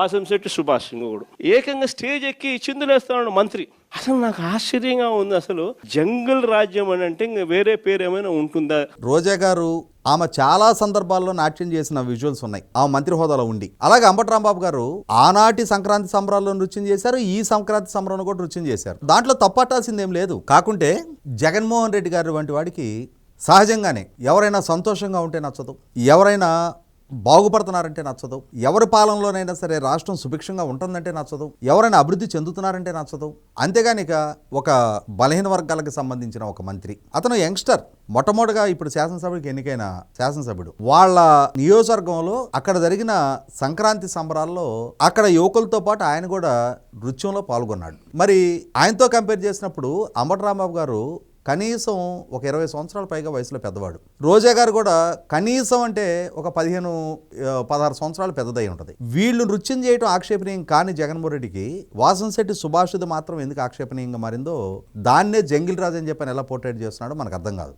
వాసంశెట్టి సుభాష్ ఇంకొకడు ఏకంగా స్టేజ్ ఎక్కి చిందులేస్తున్నాడు మంత్రి. అసలు నాకు ఆశ్చర్యంగా ఉంది. అసలు జంగల్ రాజ్యం అని అంటే ఇంకా వేరే పేరు ఏమైనా ఉంటుందా? రోజా గారు ఆమె చాలా సందర్భాల్లో నాట్యం చేసిన విజువల్స్ ఉన్నాయి ఆమె మంత్రి హోదాలో ఉండి. అలాగే అంబటి రాంబాబు గారు ఆనాటి సంక్రాంతి సంబరాల్లో నృత్యం చేశారు, ఈ సంక్రాంతి సంబరంలో కూడా నృత్యం చేశారు. దాంట్లో తప్పట్టాల్సింది ఏం లేదు. కాకుంటే జగన్మోహన్ రెడ్డి గారు వంటి వాడికి సహజంగానే ఎవరైనా సంతోషంగా ఉంటే నచ్చదు, ఎవరైనా బాగుపడుతున్నారంటే నచ్చదు, ఎవరి పాలనలోనైనా సరే రాష్ట్రం సుభిక్షంగా ఉంటుందంటే నచ్చదు, ఎవరైనా అభివృద్ధి చెందుతున్నారంటే నచ్చదు. అంతేగాని ఇక ఒక బలహీన వర్గాలకు సంబంధించిన ఒక మంత్రి, అతను యంగ్స్టర్, మొట్టమొదటిగా ఇప్పుడు శాసనసభకి ఎన్నికైన శాసనసభ్యుడు. వాళ్ళ నియోజకవర్గంలో అక్కడ జరిగిన సంక్రాంతి సంబరాల్లో అక్కడ యువకులతో పాటు ఆయన కూడా నృత్యంలో పాల్గొన్నాడు. మరి ఆయనతో కంపేర్ చేసినప్పుడు అంబటి రాంబాబు గారు కనీసం ఒక 20 సంవత్సరాల పైగా వయసులో పెద్దవాడు. రోజా గారు కూడా కనీసం అంటే ఒక 15-16 సంవత్సరాలు పెద్దదై ఉంటుంది. వీళ్ళు నృత్యం చేయడం ఆక్షేపణీయం కానీ జగన్మోహన్ రెడ్డికి వాసంశెట్టి సుభాష్ది మాత్రం ఎందుకు ఆక్షేపణీయంగా మారిందో దాన్నే జంగిల్ రాజు అని చెప్పని ఎలా పోర్ట్రేట్ చేస్తున్నాడో మనకు అర్థం కాదు.